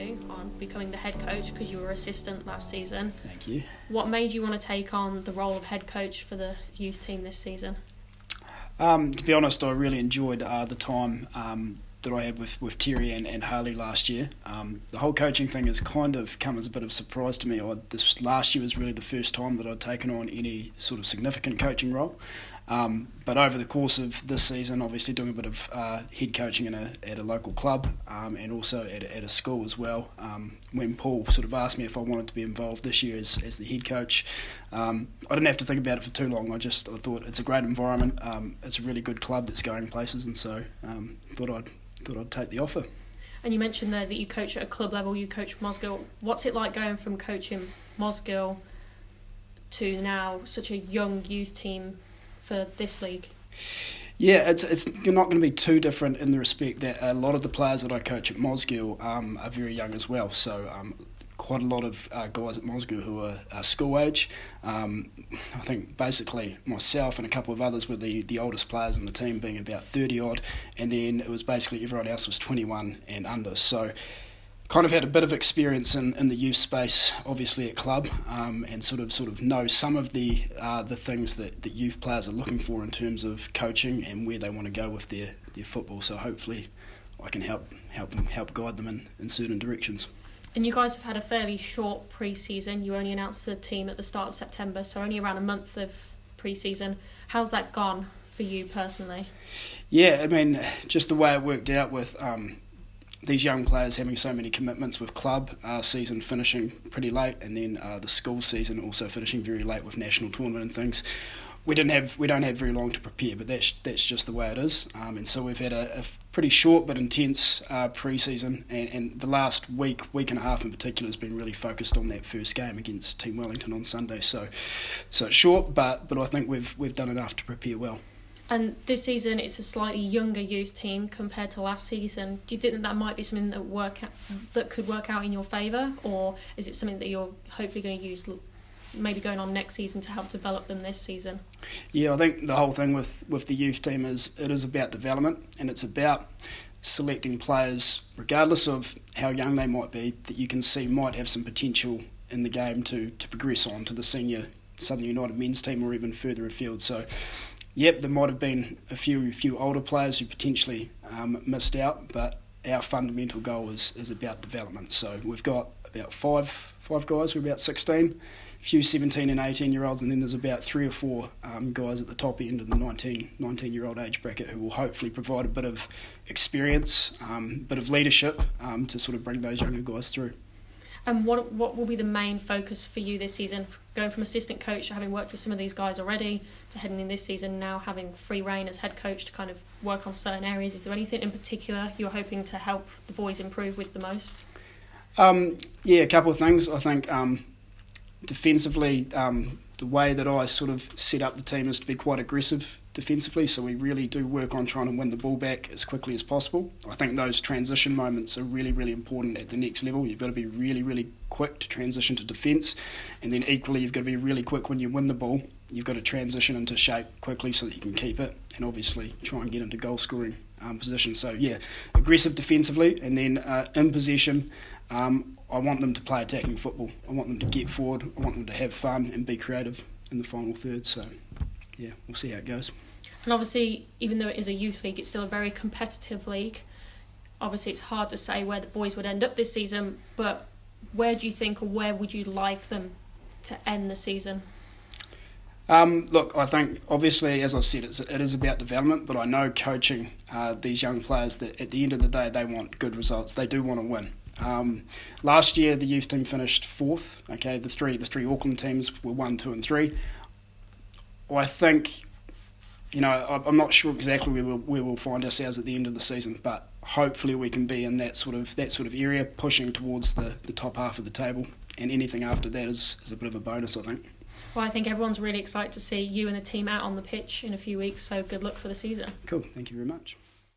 you on becoming the head coach because you were assistant last season. Thank you. What made you want to take on the role of head coach for the youth team this season? To be honest, I really enjoyed the time that I had with Terry and Harley last year. The whole coaching thing has kind of come as a bit of a surprise to me. This last year was really the first time that I'd taken on any sort of significant coaching role. But over the course of this season, obviously doing a bit of head coaching at a local club and also at a school as well. When Paul sort of asked me if I wanted to be involved this year as the head coach, I didn't have to think about it for too long. I thought it's a great environment. It's a really good club that's going places, and so thought I'd take the offer. And you mentioned there that you coach at a club level, you coach Mosgiel. What's it like going from coaching Mosgiel to now such a young youth team for this league? Yeah, it's not going to be too different in the respect that a lot of the players that I coach at Mosgiel are very young as well. So quite a lot of guys at Mosgiel who are school age. I think basically myself and a couple of others were the oldest players in the team, being about 30 odd, and then it was basically everyone else was 21 and under. So kind of had a bit of experience in the youth space, obviously at club, and sort of know some of the things that youth players are looking for in terms of coaching and where they want to go with their football. So hopefully I can help guide them in certain directions. And you guys have had a fairly short pre-season. You only announced the team at the start of September, so only around a month of pre-season. How's that gone for you personally? Yeah, I mean, just the way it worked out with these young players having so many commitments with club, season finishing pretty late, and then the school season also finishing very late with national tournament and things. We don't have very long to prepare, but that's just the way it is. And so we've had a pretty short but intense pre-season, and the last week and a half in particular has been really focused on that first game against Team Wellington on Sunday. So it's short, but I think we've done enough to prepare well. And this season it's a slightly younger youth team compared to last season. Do you think that might be something that could work out in your favour, or is it something that you're hopefully going to use maybe going on next season to help develop them this season? Yeah, I think the whole thing with the youth team is about development, and it's about selecting players, regardless of how young they might be, that you can see might have some potential in the game to progress on to the senior Southern United men's team or even further afield. So yep, there might have been a few older players who potentially missed out, but our fundamental goal is about development. So we've got about five guys who are about 16, a few 17 and 18-year-olds, and then there's about 3 or 4 guys at the top end of the 19-year-old age bracket who will hopefully provide a bit of experience, bit of leadership to sort of bring those younger guys through. And what will be the main focus for you this season? Going from assistant coach to having worked with some of these guys already to heading in this season, now having free reign as head coach to kind of work on certain areas. Is there anything in particular you're hoping to help the boys improve with the most? Yeah, a couple of things. I think defensively, the way that I sort of set up the team is to be quite aggressive defensively, so we really do work on trying to win the ball back as quickly as possible. I think those transition moments are really, really important at the next level. You've got to be really, really quick to transition to defence, and then equally you've got to be really quick when you win the ball. You've got to transition into shape quickly so that you can keep it, and obviously try and get into goal scoring position. So yeah, aggressive defensively, and then in possession, I want them to play attacking football. I want them to get forward. I want them to have fun and be creative in the final third. So yeah, we'll see how it goes. And obviously, even though it is a youth league, it's still a very competitive league. Obviously, it's hard to say where the boys would end up this season, but where do you think, or where would you like them to end the season? Look, I think obviously, as I said, it is about development, but I know coaching these young players that at the end of the day they want good results. They do want to win. Last year the youth team finished 4th. Okay, the three Auckland teams were 1, 2 and 3. I think, I'm not sure exactly where we'll find ourselves at the end of the season, but hopefully we can be in that sort of area, pushing towards the top half of the table, and anything after that is a bit of a bonus, I think. Well, I think everyone's really excited to see you and the team out on the pitch in a few weeks, so good luck for the season. Cool, thank you very much.